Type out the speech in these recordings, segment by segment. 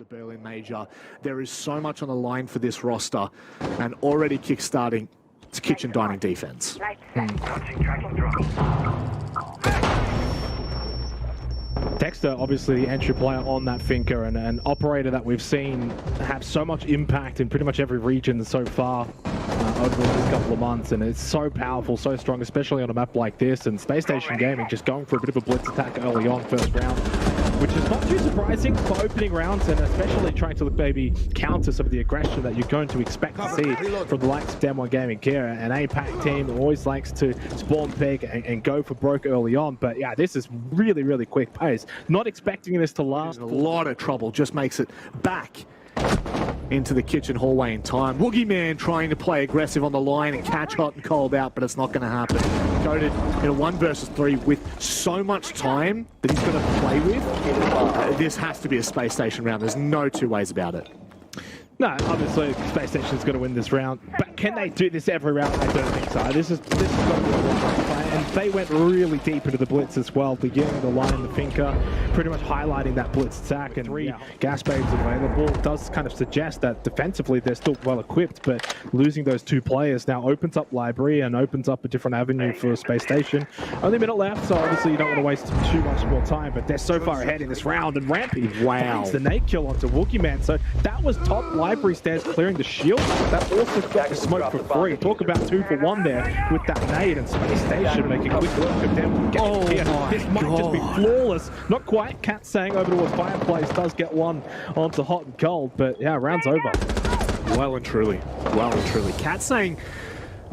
the Berlin Major. There is so much on the line for this roster, and already kickstarting its kitchen dining defense. Dexter, obviously the entry player on that Finca, and an operator that we've seen have so much impact in pretty much every region so far over the last couple of months, and it's so powerful, so strong, especially on a map like this. And Space Station Gaming just going for a bit of a blitz attack early on, first round, which is not too surprising for opening rounds, and especially trying to maybe counter some of the aggression that you're going to expect to see from the likes of DWG Gaming here. An APAC team that always likes to spawn pick and go for broke early on, but yeah, this is really, really quick pace. Not expecting this to last. A lot of trouble, just makes it back into the kitchen hallway in time. Woogieman trying to play aggressive on the line and catch hot and cold out, but it's not going to happen. Coded in a 1 versus 3 with so much time that he's going to play with. This has to be a Space Station round. There's no two ways about it. No, obviously Space Station's going to win this round, but can they do this every round? I don't think so. This is got to be a one play, and they went really deep into the blitz as well, beginning the line, the Finca, pretty much highlighting that blitz attack, and 3 gas babes available. It does kind of suggest that defensively they're still well equipped, but losing those 2 players now opens up library and opens up a different avenue for Space Station. Only a minute left, so obviously you don't want to waste too much more time, but they're so far ahead in this round, and Rampy finds the nade kill onto Woogieman, so that was top library stands clearing the shield. That also got the smoke for free. Talk about 2 for 1 there with that nade, and Space Station making quick work of them. This might just be flawless. Not quite. Cat saying over towards Fireplace does get one onto hot and cold, but yeah, round's over. Well and truly. Well and truly. Cat saying,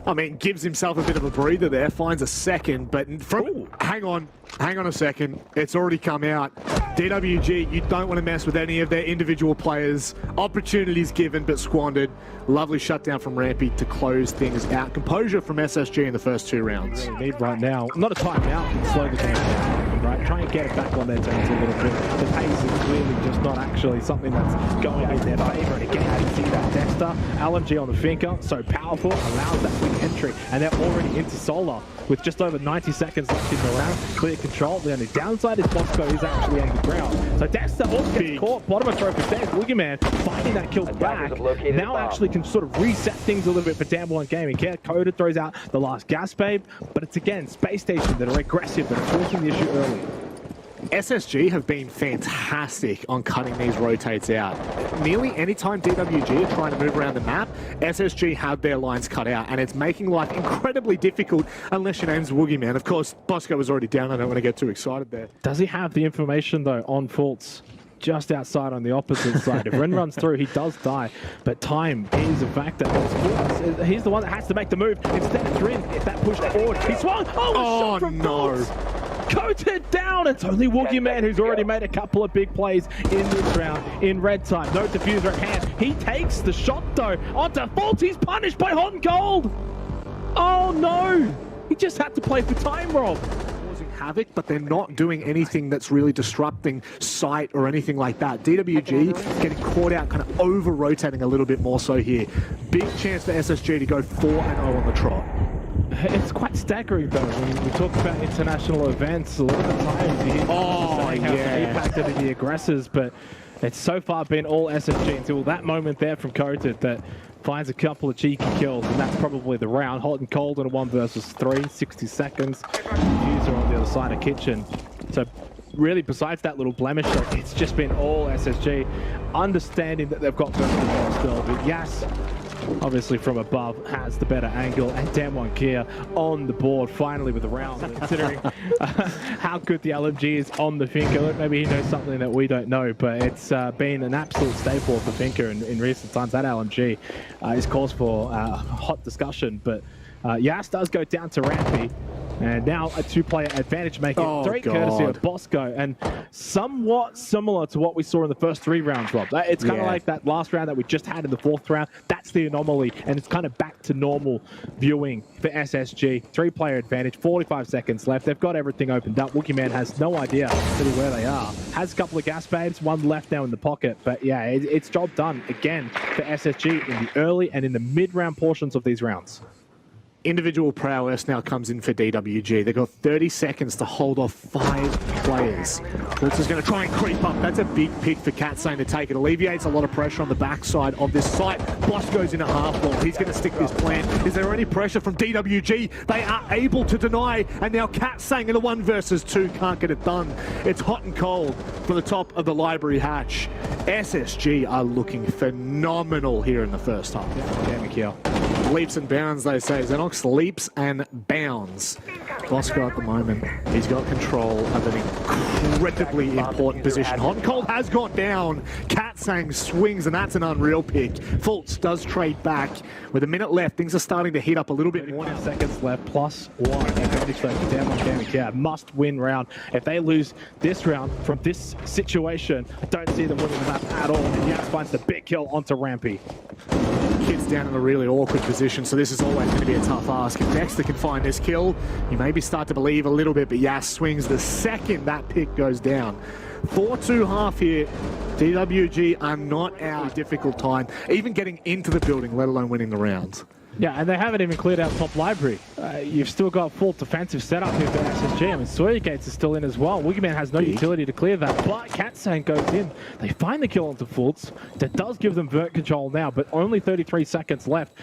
I mean, gives himself a bit of a breather there, finds a second, but from, hang on a second, it's already come out. DWG, you don't want to mess with any of their individual players. Opportunities given, but squandered. Lovely shutdown from Rampy to close things out. Composure from SSG in the first 2 rounds. Really need right now, not a timeout, but slow the game down, right? Try and get it back on their terms a little bit. The pace is clearly just not actually something that's going in their favor. And again, you see that Dexter, LMG on the Finca, so powerful, allows that quick entry, and they're already into Solar with just over 90 seconds left in the round. Clear control. The only downside is Bosco is actually on the ground. So Dexter also gets caught. Bottom of trophy stairs. Woogieman finding that kill back. Now actually can sort of reset things a little bit for DWG Gaming. Coda throws out the last gas babe, but it's again Space Station that are aggressive, that are forcing the issue early. SSG have been fantastic on cutting these rotates out. Nearly any time DWG are trying to move around the map, SSG have their lines cut out, and it's making life incredibly difficult unless your name's Woogieman. Of course, Bosco was already down. I don't want to get too excited there. Does he have the information, though, on Fultz? Just outside on the opposite side. If Ren runs through, he does die, but time is a factor. He's the one that has to make the move. Instead of Rin, if that pushed forward, he swung. Oh, shot from Fultz. Coated down. It's only Woogieman who's already made a couple of big plays in this round in red time. No diffuser at hand. He takes the shot though onto Fultz. He's punished by hot and cold. Oh no! He just had to play for time, Rob. Causing havoc, but they're not doing anything that's really disrupting sight or anything like that. DWG getting caught out, kind of over-rotating a little bit more so here. Big chance for SSG to go 4-0 on the trot. It's quite staggering though. When we talk about international events, a lot of the times you hear how they impacted the aggressors, but it's so far been all SSG until that moment there from Coated that finds a couple of cheeky kills, and that's probably the round. Hot and cold in a 1 versus 3, 60 seconds. User on the other side of kitchen. So really, besides that little blemish, it's just been all SSG. Understanding that they've got vertical still, but yes, obviously from above has the better angle, and DWG Kia on the board finally with the round. Considering how good the LMG is on the Finca, maybe he knows something that we don't know, but it's been an absolute staple for Finca in recent times. That LMG is cause for hot discussion, but Yas does go down to Rampy. And now a 2-player advantage making it 3 courtesy of Bosco, and somewhat similar to what we saw in the first 3 rounds, Rob. It's kind of like that last round that we just had in the 4th round. That's the anomaly, and it's kind of back to normal viewing for SSG. 3-player advantage, 45 seconds left. They've got everything opened up. Woogieman has no idea really where they are. Has a couple of gas babes, 1 left now in the pocket, but yeah, it's job done again for SSG in the early and in the mid-round portions of these rounds. individual prowess now comes in for DWG. They've got 30 seconds to hold off 5 players. Fultz is going to try and creep up. That's a big pick for Katsang to take. It alleviates a lot of pressure on the backside of this site. Boss goes in at half wall. He's going to stick this plan. Is there any pressure from DWG? They are able to deny, and now Katsang in a 1 versus 2 can't get it done. It's hot and cold from the top of the library hatch. SSG are looking phenomenal here in the first half. Damn kill. Leaps and bounds, they say. Xenox leaps and bounds. Bosco at the moment, he's got control of an incredibly important position. Hot and cold has gone down. Katsang swings, and that's an unreal pick. Fultz does trade back. With a minute left, things are starting to heat up a little bit more. 20 seconds left, +1 advantage for down on Gaming Cloud. Must win round. If they lose this round from this situation, I don't see them winning the map at all. And Yas finds the big kill onto Rampy. Kid's down in a really awkward position, so this is always going to be a tough ask. If Dexter can find this kill, you maybe start to believe a little bit, but Yas swings the second that pick goes down. 4-2 half here. DWG are not out. Difficult time, even getting into the building, let alone winning the round. Yeah, and they haven't even cleared out top library. You've still got full defensive setup here for SSG. I mean, Sawyer Gates is still in as well. Wiggman has no utility to clear that, but Katsang goes in. They find the kill onto Fultz. That does give them vert control now, but only 33 seconds left.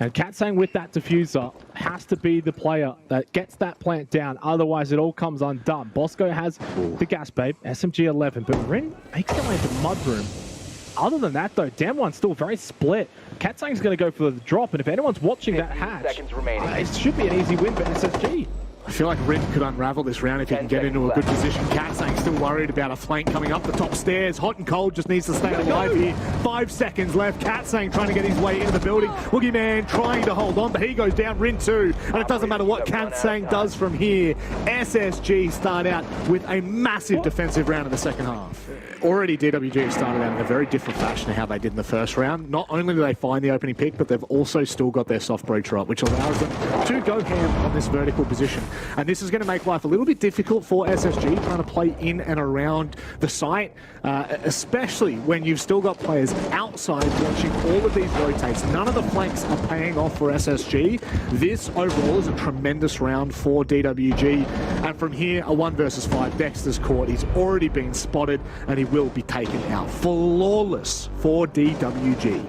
And Katsang with that diffuser has to be the player that gets that plant down. Otherwise, it all comes undone. Bosco has the gas babe, SMG 11, but Rin makes their way into Mudroom. Other than that, though, Damwon's still very split. Katsang's going to go for the drop, and if anyone's watching that hatch, it should be an easy win for SSG. I feel like Rin could unravel this round if he can get into a good position. Katsang still worried about a flank coming up the top stairs. Hot and cold just needs to stay alive here. 5 seconds left. Katsang trying to get his way into the building. Woogieman trying to hold on, but he goes down. Rin too. And it doesn't matter what Katsang does from here. SSG start out with a massive defensive round in the second half. Already DWG have started out in a very different fashion to how they did in the first round. Not only do they find the opening pick, but they've also still got their soft breacher up, which allows them to go ham on this vertical position. And this is going to make life a little bit difficult for SSG trying to play in and around the site, especially when you've still got players outside watching all of these rotates. None of the flanks are paying off for SSG. This overall is a tremendous round for DWG. And from here, a 1 versus 5. Dexter's caught. He's already been spotted, and he will be taken out. Flawless for DWG.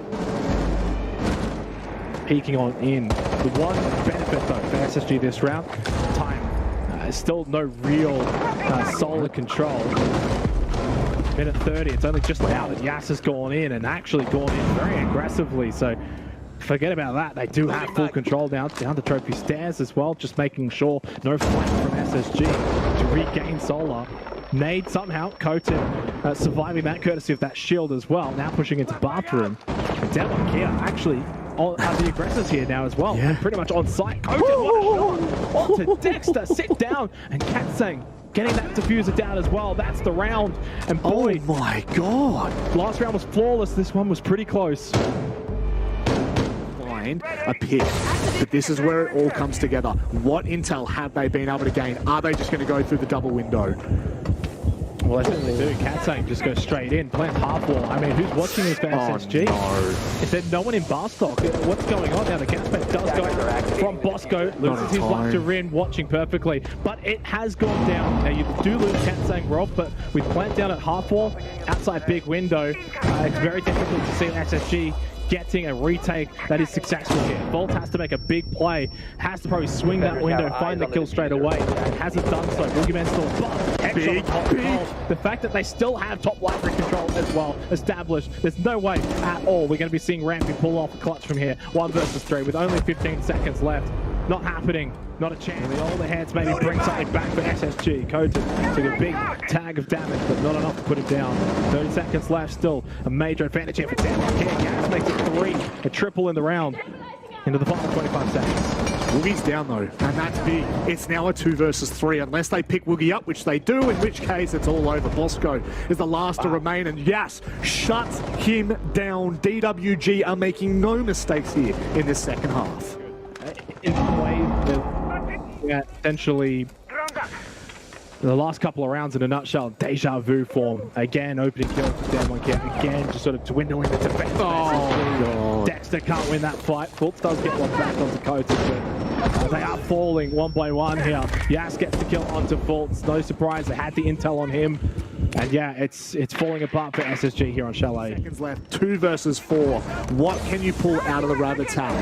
Peeking on in. The one benefit, though, for SSG this round, time. Still no real solid control. Minute 30, it's only just out that Yas has gone in, and actually gone in very aggressively, so forget about that. They do have full control down the trophy stairs as well, just making sure no flank from SSG to regain Solar. Nade somehow, Koten surviving that courtesy of that shield as well, now pushing into bathroom. And down on Kia, actually, are the aggressors here now as well. Yeah. Pretty much on site. Koten, onto Dexter, sit down, and Katsang getting that diffuser down as well. That's the round. And boy, oh my god, last round was flawless. This one was pretty close. Find a pick, but this is where it all comes together. What intel have they been able to gain? Are they just going to go through the double window? Well, they certainly do. Katsang just goes straight in, plant half wall. I mean, who's watching this for SSG? No. Is there no one in Barstock? What's going on now? The gas back does go from Bosco, loses his life to Rin, watching perfectly, but it has gone down. Now, you do lose Katsang Rob, but with plant down at half wall, outside big window, it's very difficult to see SSG getting a retake that is successful here. Volt has to make a big play, has to probably swing that window, find the kill straight away. Hasn't done so. Boogeyman still big. The fact that they still have top library control as well established, there's no way at all we're going to be seeing Rampy pull off a clutch from here. 1 versus 3 with only 15 seconds left. Not happening. Not a chance. The older heads maybe bring something back for SSG. Koten took a big tag of damage, but not enough to put it down. 30 seconds left. Still a major advantage here for Damwon. Gas makes it 3. A triple in the round. Into the final 25 seconds. Woogie's down though, and that's big. It's now a 2 versus 3, unless they pick Woogie up, which they do, in which case it's all over. Bosco is the last to remain, and Yas shuts him down. DWG are making no mistakes here in this second half. In some ways, essentially the last couple of rounds in a nutshell, deja vu form. Again, opening kill for Damwon. Again, just sort of dwindling the defense. Oh, God. Dexter can't win that fight. Fultz does get one back onto Koten, but They are falling one by one here. Yas gets the kill onto Fultz. No surprise, they had the intel on him. And yeah, it's falling apart for SSG here on Chalet. Seconds left, 2 versus 4. What can you pull out of the Rabbit's hat?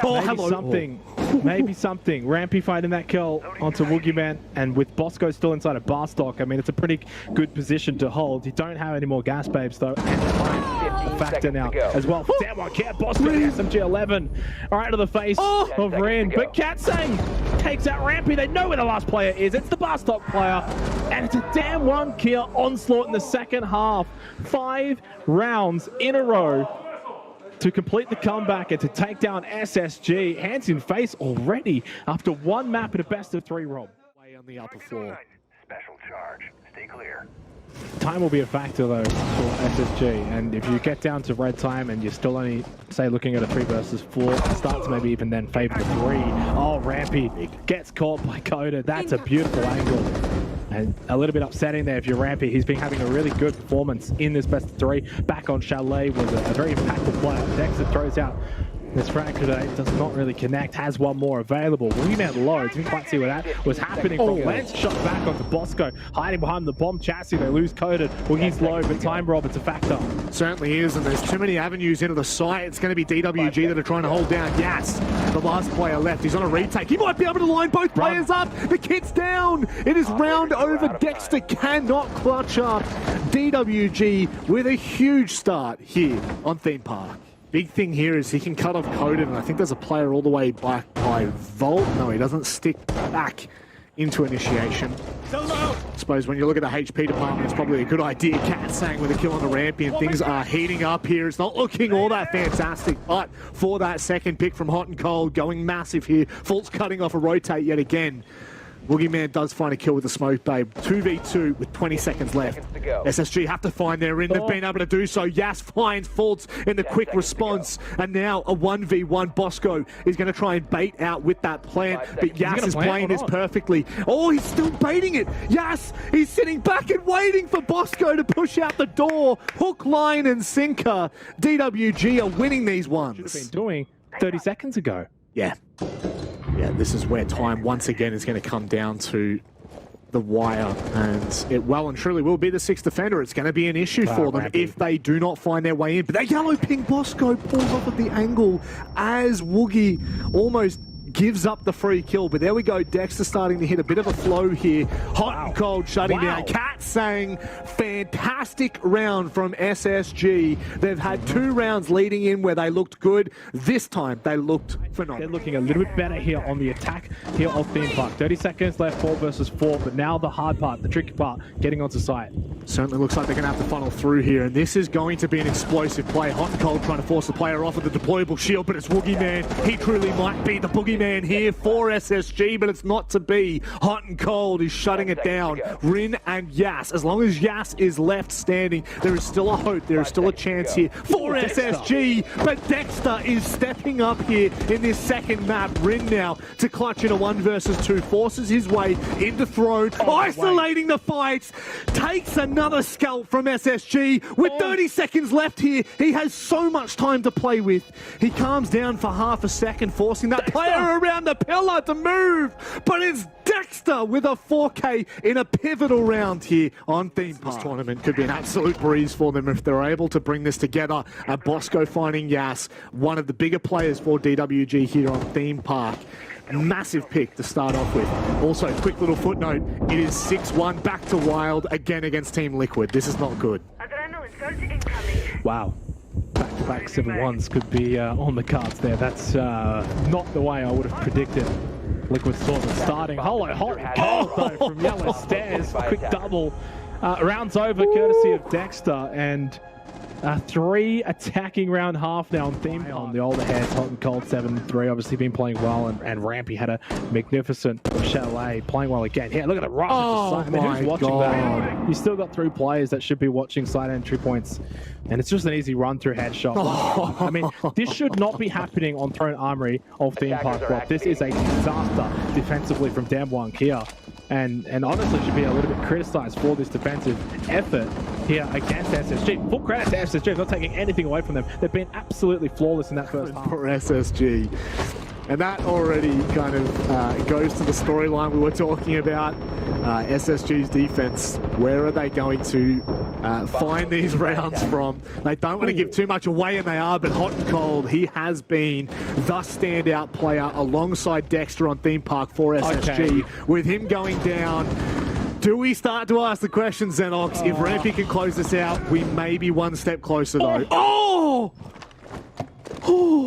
Maybe something. Maybe something. Rampy fighting that kill onto Woogieman, and with Bosco still inside a bar stock, I mean, it's a pretty good position to hold. You don't have any more gas babes, though. And time a factor now as well. Damn, I can't. Bosco, the SMG 11. All right, to the face of Rin. But Katsang takes out Rampy. They know where the last player is. It's the bar stock player. And it's a damn 1-kill onslaught in the second half. 5 rounds in a row to complete the comeback and to take down SSG. Hands in face already after 1 map at a best of 3, Rob. Way on the upper floor. Special charge. Stay clear. Time will be a factor though for SSG, and if you get down to red time and you're still only, say, looking at a 3 versus 4, starts maybe even then favor the 3. Oh, Rampy gets caught by Coda. That's a beautiful angle. And a little bit upsetting there if you're Rampy. He's been having a really good performance in this best of 3. Back on Chalet was a very impactful player. Dexter throws out this frag grenade, does not really connect, has 1 more available. Woogieman low, didn't quite see what that was happening. Lance shot back onto Bosco, hiding behind the bomb chassis. They lose Coded. Woogie's low, but time, Rob, it's a factor. Certainly is, and there's too many avenues into the site. It's going to be DWG that are trying to hold down Yas, the last player left. He's on a retake. He might be able to line both players up. The kit's down. It is round over. Dexter cannot clutch up. DWG with a huge start here on Theme Park. Big thing here is he can cut off Coden, and I think there's a player all the way back by Volt. No, he doesn't stick back into initiation. I suppose when you look at the HP department, it's probably a good idea. Katsang with a kill on the Rampy, and things are heating up here. It's not looking all that fantastic, but for that second pick from Hot and Cold, going massive here. Fultz cutting off a rotate yet again. Woogieman does find a kill with the smoke babe. 2v2 with 20 seconds left. SSG have to find their in. They've been able to do so. Yas finds Fultz in the quick response. And now a 1v1. Bosco is going to try and bait out with that plant. But Yas is playing this perfectly. Oh, he's still baiting it. Yas, he's sitting back and waiting for Bosco to push out the door. Hook, line, and sinker. DWG are winning these ones. Should have been doing 30 seconds ago. Yeah. Yeah, this is where time once again is going to come down to the wire, and it well and truly will be the 6th defender. It's going to be an issue for them if they do not find their way in. But that yellow ping Bosco pulls off at the angle as Woogie almost gives up the free kill. But there we go, Dexter starting to hit a bit of a flow here. Hot and Cold shutting down. Katsang, fantastic round from SSG. They've had 2 rounds leading in where they looked good. This time they looked phenomenal. They're looking a little bit better here on the attack here of Theme Park. 30 seconds left, 4 versus 4, but now the hard part, the tricky part, getting onto site. Certainly looks like they're going to have to funnel through here, and this is going to be an explosive play. Hot and Cold trying to force the player off of the deployable shield, but it's Woogieman. He truly might be the boogeyman here for SSG, but it's not to be. Hot and Cold is shutting it down. Rin and Yas. As long as Yas is left standing, there is still a hope. There is still a chance here for SSG, but Dexter is stepping up here in this second map. Rin now to clutch in a 1 versus 2, forces his way into Throne, isolating the fights, takes another scalp from SSG. With 30 seconds left here, he has so much time to play with. He calms down for half a second, forcing that player around the pillar to move, but it's Dexter with a 4K in a pivotal round here on Theme Park. This tournament could be an absolute breeze for them if they're able to bring this together. Bosco finding Yas, one of the bigger players for DWG here on Theme Park. Massive pick to start off with. Also, quick little footnote, it is 6-1 back to Wild again against Team Liquid. This is not good. Wow. Back-to-back 7-1s could be on the cards there. That's not the way I would have predicted. Liquid Storm starting. Hot and Cold though from Yellow Stairs. Quick double. Rounds over courtesy of Dexter, and 3 attacking round half now on Theme on the older heads. Hot and Cold 7-3, obviously been playing well, and Rampy had a magnificent Chalet playing well again. Here, look at the rush. Oh my who's watching God. that? You still got 3 players that should be watching side entry points, and it's just an easy run through headshot. I mean, this should not be happening on Throne Armory of Theme Park Rock. This is a disaster defensively from Damwon here. And honestly should be a little bit criticized for this defensive effort here against SSG. Full credit to SSG, not taking anything away from them. They've been absolutely flawless in that first half. For SSG. And that already kind of goes to the storyline we were talking about. SSG's defense, where are they going to find these rounds from? They don't want to give too much away, and they are, but hot and cold, he has been the standout player alongside Dexter on Theme Park for SSG. Okay. With him going down, do we start to ask the question, Xenox? If Rampy can close this out, we may be one step closer, though. Oh!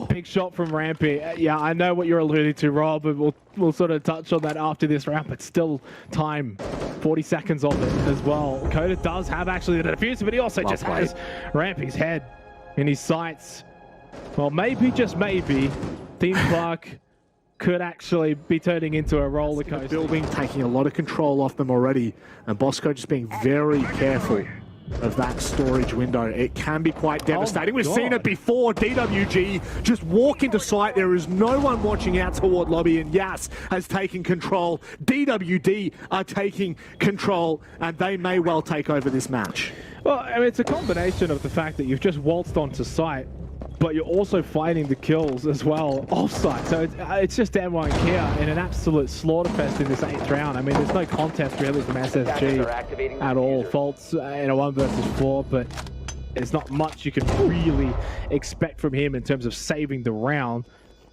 Big shot from Rampy. Yeah, I know what you're alluding to, Rob, and we'll sort of touch on that after this round, but still time. 40 seconds of it as well. Coda does have actually the defuse, but he also just has Rampy's head in his sights. Well, maybe, just maybe, Theme Park could actually be turning into a roller coaster. Building, taking a lot of control off them already, and Bosco just being very careful of that storage window. It can be quite devastating. We've seen it before. DWG just walk into sight. There is no one watching out toward lobby, and Yas has taken control. DWD are taking control, and they may well take over this match. Well, I mean, it's a combination of the fact that you've just waltzed onto site, but you're also finding the kills as well off-site. So it's just M1 Kia in an absolute slaughterfest in this 8th round. I mean, there's no contest really from SSG at all. Faults in a 1 versus 4, but there's not much you can really expect from him in terms of saving the round.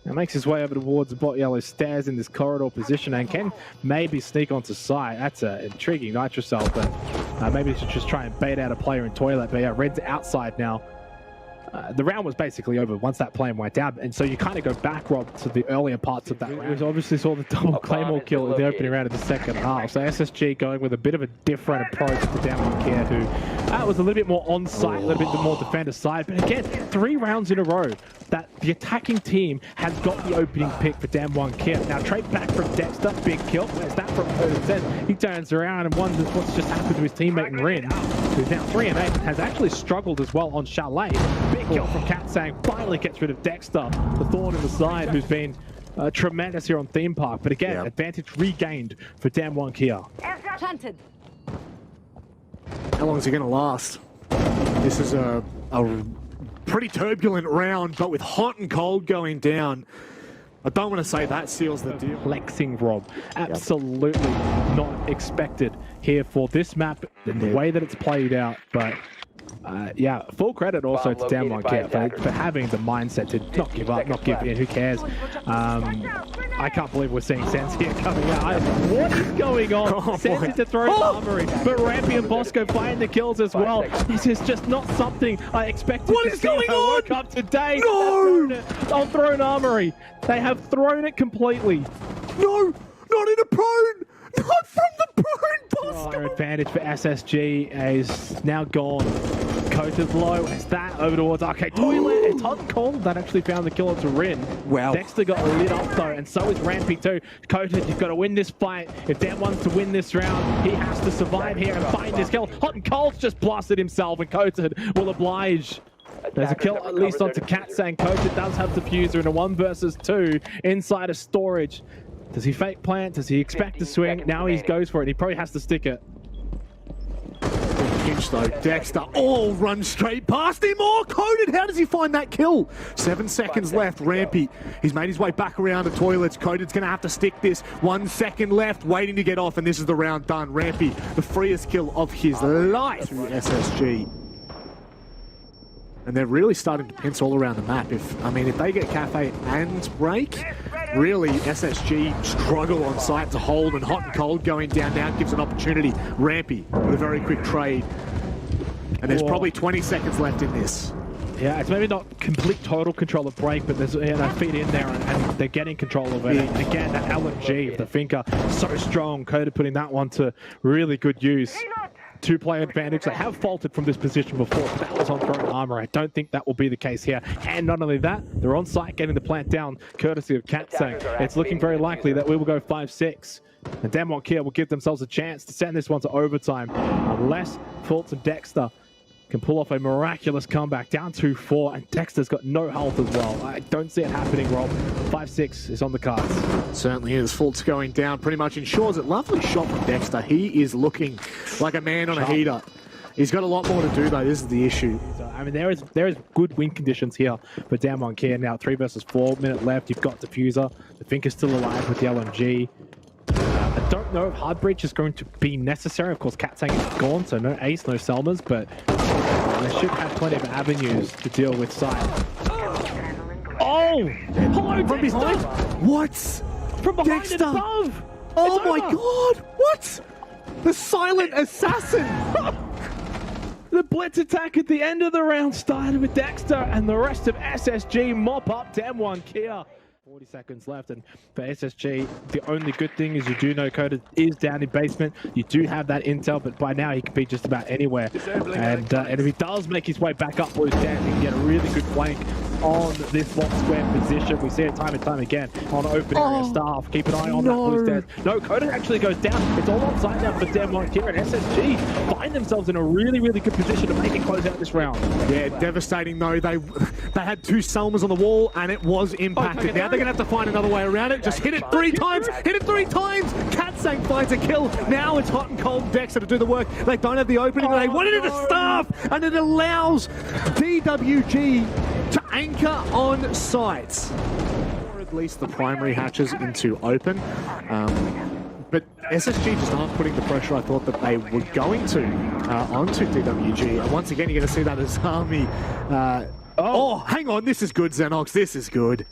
It makes his way over towards the bot yellow stairs in this corridor position and can maybe sneak onto site. That's an intriguing nitrocell, but maybe he should just try and bait out a player in toilet. But yeah, Red's outside now. The round was basically over once that plane went down, and so you kind of go back, Rob, to the earlier parts of that round. We obviously saw the double Claymore kill in the opening round of the second half, so SSG going with a bit of a different approach to Damwon Kia, who was a little bit more on-site, a little bit more defender side, but again, 3 rounds in a row that the attacking team has got the opening pick for Damwon Kia. Now, trade back from Dexter, big kill. Where's that from Curtis? He turns around and wonders what's just happened to his teammate in Rin, who's now 3-8, has actually struggled as well on Chalet. Big kill from Katsang, finally gets rid of Dexter, the thorn in the side, who's been tremendous here on Theme Park. But again, advantage regained for Damwon Kia. Planted. How long is he going to last? This is a pretty turbulent round, but with hot and cold going down, I don't want to say that seals the deal. Flexing, Rob. Absolutely not expected here for this map in the way that it's played out, but yeah, full credit also to Damwon Kia for having the mindset to not give up, not give in, who cares. I can't believe we're seeing Sense here coming out. What is going on? Sense into throw armory, but Rampy and Bosco find the kills as well. This is just not something I expected to see if I woke up today. No! On thrown armory. They have thrown it completely. No! Not in a prone! Not from the prone, Bosco! Our advantage for SSG is now gone. Coated low, as that over towards Arcade Toilet. It's hot and cold. That actually found the killer to Rin. Wow. Dexter got lit up though, and so is Rampy too. Coated, you've got to win this fight. If Dan wants to win this round, he has to survive here and find this kill. Hot and cold's just blasted himself, and Coated will oblige. There's a kill at least onto Katsang. Coated does have the fuser in a 1 versus 2 inside of storage. Does he fake plant? Does he expect to swing? Now he goes for it. He probably has to stick it. Pinch though, Dexter runs straight past him. Coated, how does he find that kill? 7 seconds left, Rampy. He's made his way back around the toilets. Coated's gonna have to stick this. 1 second left, waiting to get off, and this is the round done. Rampy, the freest kill of his life through SSG. And they're really starting to pinch all around the map. If they get Cafe and Break, really SSG struggle on site to hold, and hot and cold going down now gives an opportunity. Rampy with a very quick trade. And there's probably 20 seconds left in this. Yeah, it's maybe not complete total control of Break, but there's feet in there and they're getting control of it. And again, that LMG of the Finker, so strong. Coda putting that one to really good use. 2-player advantage. They have faulted from this position before. That was on throwing armor. I don't think that will be the case here. And not only that, they're on site getting the plant down, courtesy of Katsang. It's looking very likely that we will go 5-6. And Damwon Kia will give themselves a chance to send this one to overtime, unless Fultz and Dexter can pull off a miraculous comeback, down 2-4, and Dexter's got no health as well. I don't see it happening, Rob. 5-6 is on the cards. Certainly is. Fultz going down pretty much ensures it. Lovely shot from Dexter. He is looking like a man on a heater. He's got a lot more to do though, this is the issue. I I mean, there is good win conditions here for Damwon Kia. Now 3 versus 4 minute left. You've got Diffuser. The Fink is still alive with the LMG. I don't know if Hard Breach is going to be necessary. Of course, Katsang is gone, so no Ace, no Selmas, but they should have plenty of avenues to deal with Sight. Oh! Hello, From Dexter! behind? What? From behind Dexter! and above! Oh It's my over. god! What? The silent assassin! The blitz attack at the end of the round started with Dexter, and the rest of SSG mop up Damwon Kia. 40 seconds left, and for SSG, the only good thing is you do know Coda is down in basement. You do have that intel, but by now he could be just about anywhere. And if he does make his way back up Blue's down, he can get a really good flank on this box square position. We see it time and time again on open area staff. Keep an eye on that Blue's dead. No, Coda actually goes down. It's all upside down for Damwon Kia, and SSG find themselves in a really, really good position to make it close out this round. Yeah, devastating though. They had 2 Selmas on the wall, and it was impacted. Now they're going to have to find another way around it. Just hit it 3 times. Hit it 3 times. Katsang finds a kill. Now it's hot and cold Dexter to do the work. They don't have the opening. They wanted it to staff, and it allows DWG to anchor on sight. Or at least the primary hatches into open. But SSG just aren't putting the pressure I thought that they were going to onto DWG. And once again, you're going to see that as Army. Oh, hang on. This is good, Xenox. This is good.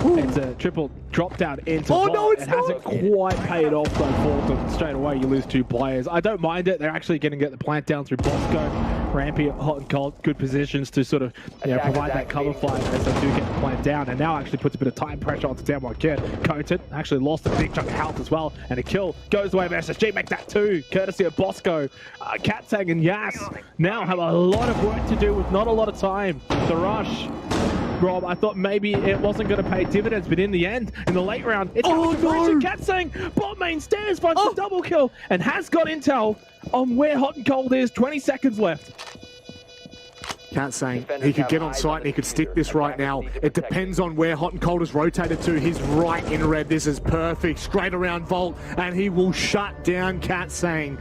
It's a triple drop down into Oh, Vault. no, it's It hasn't quite paid off though for them. Straight away, you lose 2 players. I don't mind it. They're actually going to get the plant down through Bosco. Rampy, hot and cold, good positions to sort of provide that cover fire as they do get the plant down. And now actually puts a bit of time pressure onto Damwon Kia. Coated actually lost a big chunk of health as well. And a kill goes away from SSG. Make that 2, courtesy of Bosco. Katsang and Yas now have a lot of work to do with not a lot of time. The rush. Rob, I thought maybe it wasn't going to pay dividends, but in the end, in the late round, it's Katsang, bot main stairs finds a double kill and has got intel on where hot and cold is. 20 seconds left. Katsang, he could get on site and he could stick this right now. It depends on where hot and cold is rotated to. He's right in red. This is perfect. Straight around Vault, and he will shut down Katsang.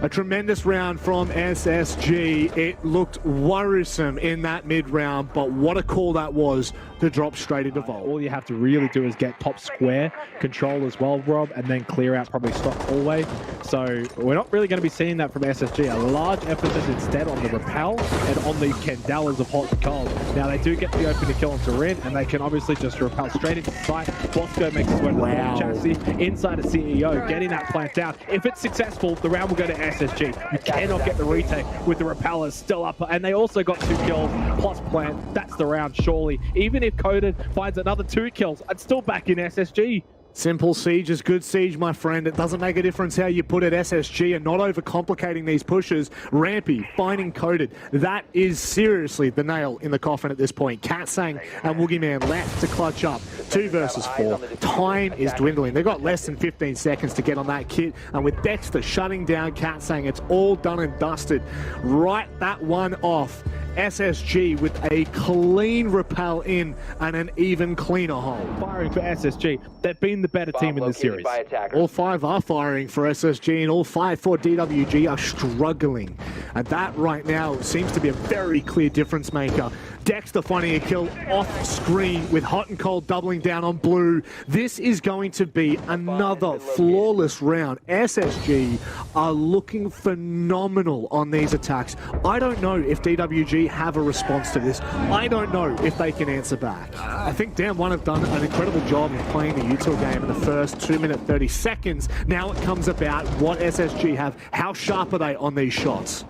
A tremendous round from SSG. It looked worrisome in that mid-round, but what a call that was to drop straight into Vault. All you have to really do is get top square control as well, Rob, and then clear out probably stock hallway. So we're not really going to be seeing that from SSG. A large emphasis instead on the repel and on the Candelas of hot and cold. Now they do get the opening kill on Turin, and they can obviously just repel straight into sight. Bosco makes his way to the chassis inside a CEO, getting that plant down. If it's successful, the round will go to SSG. You cannot get the retake with the repellers still up, and they also got 2 kills plus plant. That's the round, surely. Even if Coded finds another 2 kills, I'd still back in SSG. Simple siege is good siege, my friend. It doesn't make a difference how you put it. SSG and not overcomplicating these pushes. Rampy finding Coded. That is seriously the nail in the coffin at this point. Katsang and Woogieman left to clutch up. 2 versus 4. Time is dwindling. They've got less than 15 seconds to get on that kit. And with Dexter shutting down Katsang, it's all done and dusted. Write that one off. SSG with a clean repel in and an even cleaner hole. Firing for SSG. They've been the better team in the series. All 5 are firing for SSG and all 5 for DWG are struggling. And that right now seems to be a very clear difference maker. Dexter finding a kill off screen with hot and cold doubling down on blue. This is going to be another flawless round. SSG are looking phenomenal on these attacks. I don't know if DWG have a response to this. I don't know if they can answer back. I think Damwon have done an incredible job in playing the util game in the first 2 minute 30 seconds. Now it comes about what SSG have. How sharp are they on these shots?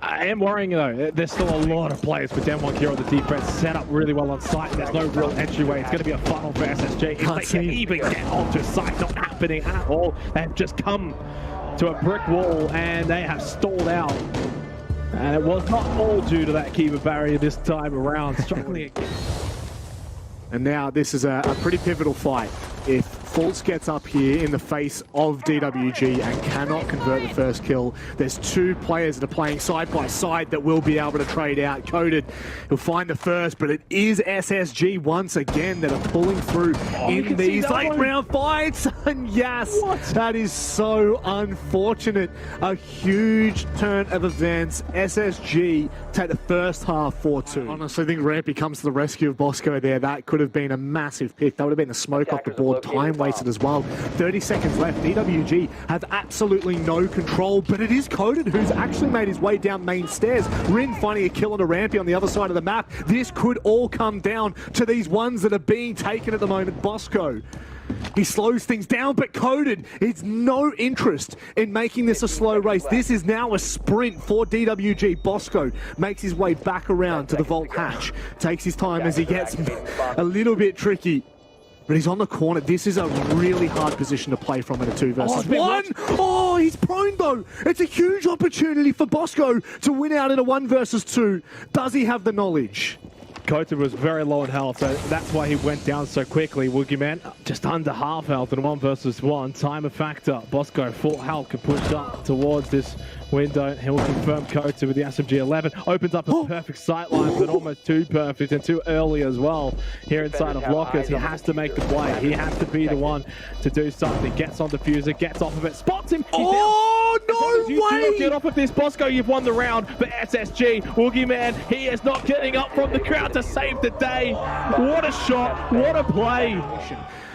I am worrying though. There's still a lot of players with Damwon Kia on the defense set up really well on site. There's no real entryway. It's going to be a funnel for SSG. If they can even get onto site, not happening at all. They've just come to a brick wall and they have stalled out. And it was not all due to that keeper barrier this time around. Struggling again. And now this is a pretty pivotal fight. If Fultz gets up here in the face of DWG and cannot convert the first kill. There's two players that are playing side by side that will be able to trade out. Coded, he'll find the first, but it is SSG once again that are pulling through in these late round fights. And yes, that is so unfortunate. A huge turn of events. SSG take the first half 4-2. Honestly, I think Rampy comes to the rescue of Bosco there. That could have been a massive pick. That would have been a smoke off the board. Time wasted as well. 30 seconds left. DWG have absolutely no control, but it is Coded who's actually made his way down main stairs. Rin finding a kill on a Rampy on the other side of the map. This could all come down to these ones that are being taken at the moment. Bosco, he slows things down, but Coded has no interest in making this a slow race. This is now a sprint for DWG. Bosco makes his way back around to the vault hatch. Takes his time as he gets a little bit tricky. But he's on the corner. This is a really hard position to play from in a 2 versus 1. Oh, he's prone though. It's a huge opportunity for Bosco to win out in a 1 versus 2. Does he have the knowledge? Kota was very low in health, so that's why he went down so quickly. Woogieman just under half health in 1 versus 1. Time a factor. Bosco full health can push up towards this window. He'll confirm Kota with the SMG 11. Opens up a perfect sight line, but almost too perfect and too early as well. Here inside of lockers, he has to make the play. He has to be the one to do something. Gets on diffuser, gets off of it, spots him. Oh, no way! You get off of this, Bosco, you've won the round. But SSG, Woogieman, he is not getting up from the crowd to save the day. What a shot, what a play.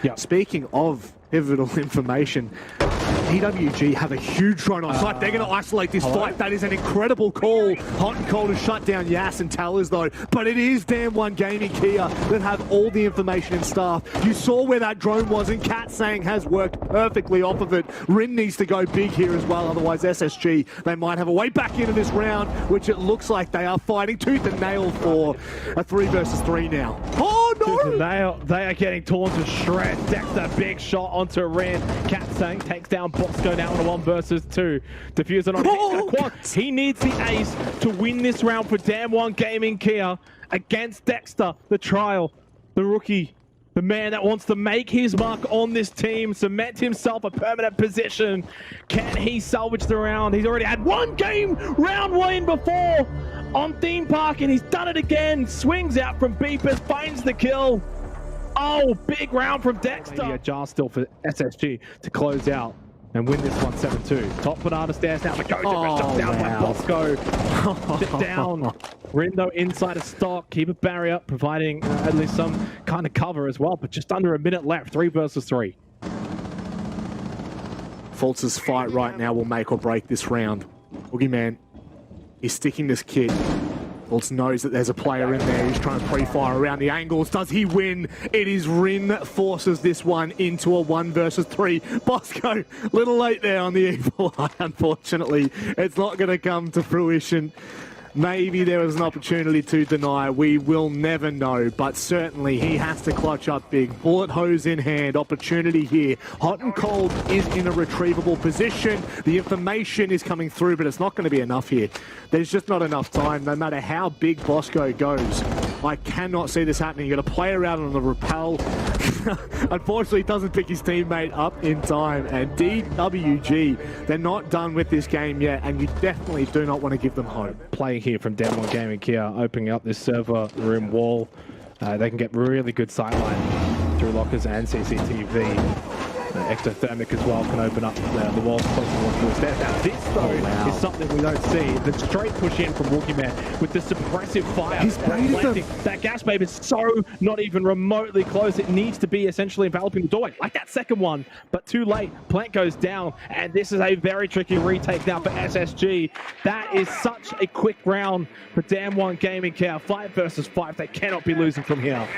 Yep. Speaking of pivotal information, DWG have a huge drone on site. They're going to isolate this fight. That is an incredible call. Hot and Cold to shut down Yas and Tellers though, but it is damn one Gaming Kia that have all the information and staff. You saw where that drone was, and Cat Sang has worked perfectly off of it. Rin needs to go big here as well, otherwise SSG, they might have a way back into this round, which it looks like they are fighting tooth and nail for a 3 versus 3 now. Oh no! Tooth and nail, they are getting torn to shreds. Dexter, big shot onto Rin. Cat Sang takes down Bosco now in a 1 versus 2. Diffuser on quad. He needs the ace to win this round for Damn One Gaming Kia against Dexter, the trial, the rookie, the man that wants to make his mark on this team, cement himself a permanent position. Can he salvage the round? He's already had 1 game round win before on Theme Park, and he's done it again. Swings out from Beepers, finds the kill. Oh, big round from Dexter. A jar still for SSG to close out and win this one 7-2. Top banana stairs now, but goes shot down by Bosco. Sit down. Rindo inside of stock, keep a barrier, providing at least some kind of cover as well, but just under a minute left, 3 versus 3. Fultz's fight right now will make or break this round. Boogeyman is sticking this kid. Fultz knows that there's a player in there who's trying to pre-fire around the angles. Does he win? It is Rin that forces this one into a 1 versus 3. Bosco, little late there on the evil eye, unfortunately. It's not going to come to fruition. Maybe there was an opportunity to deny. We will never know, but certainly he has to clutch up big. Bullet hose in hand, opportunity here. Hot and Cold is in a retrievable position. The information is coming through, but it's not going to be enough here. There's just not enough time, no matter how big Bosco goes. I cannot see this happening. You're going to play around on the rappel. Unfortunately, he doesn't pick his teammate up in time. And DWG, they're not done with this game yet, and you definitely do not want to give them hope. Playing here from Damn One Gaming Kia, opening up this server room wall. They can get really good sightline through lockers and CCTV. Ectothermic as well can open up the walls close to the stairs. Now this though is something we don't see. The straight push in from Woogieman with the suppressive fire. He's baited that gas babe is so not even remotely close. It needs to be essentially enveloping the doorway like that second one, but too late. Plant goes down, and this is a very tricky retake now for SSG. That is such a quick round for Damn One Gaming Kia. 5 versus 5. They cannot be losing from here.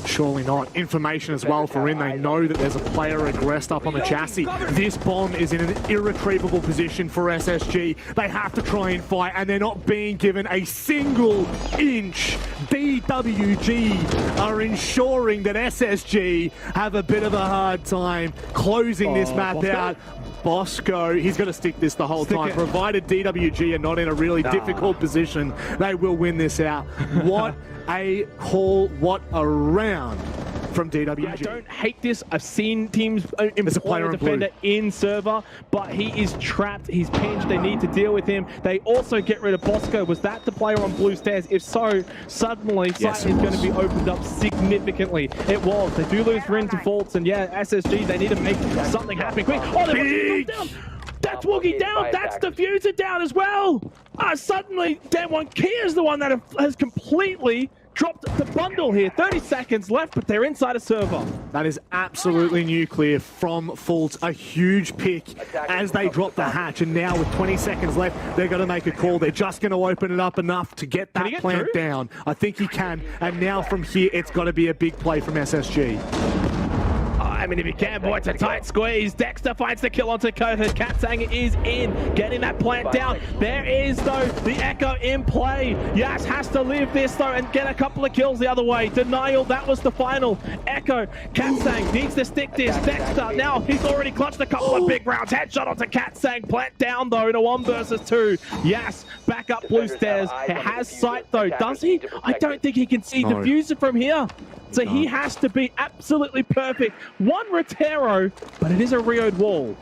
Surely not. Information as well for Rin. They know that there's a player aggressed up on the chassis. This bomb is in an irretrievable position for SSG. They have to try and fight, and they're not being given a single inch. DWG are ensuring that SSG have a bit of a hard time closing this map out. Bosco, he's going to stick this the whole time. Provided DWG are not in a really difficult position, they will win this out. What a call, what a round from DWG. Yeah, I don't hate this. I've seen teams a employ player a in defender in server, but he is trapped. He's pinched. They need to deal with him. They also get rid of Bosco. Was that the player on blue stairs? If so, suddenly Yes, sight is going to be opened up significantly. It was. They do lose Rin to Faults, and yeah, SSG, they need to make something happen quick. Oh, they're down. That's Woogie down. That's Diffuser down as well. Suddenly, Damwon Kia is the one that has completely dropped the bundle here. 30 seconds left, but they're inside a server. That is absolutely nuclear from Faults. A huge pick as they drop the hatch. And now with 20 seconds left, they're going to make a call. They're just going to open it up enough to get that plant down. I think he can. And now from here, it's got to be a big play from SSG. I mean, if you can, boy, it's a tight squeeze. Dexter finds the kill on Dakota. Katsang is in, getting that plant down. There is, though, the Echo in play. Yas has to live this, though, and get a couple of kills the other way. Denial, that was the final. Echo, Katsang needs to stick this. Dexter, now he's already clutched a couple of big rounds. Headshot onto Katsang. Plant down, though, in a 1 versus 2. Yas, back up blue stairs. It has sight, though. Does he? I don't think he can see Diffuser from here. So he has to be absolutely perfect. One Rotero, but it is a Rioed wall.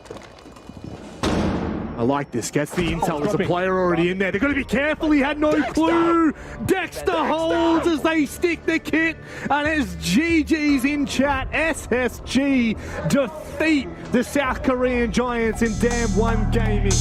I like this. Gets the intel. There's a player already in there. They've got to be careful. He had no clue. Dexter holds as they stick the kit. And as GG's in chat, SSG defeat the South Korean Giants in Damn 1 Gaming.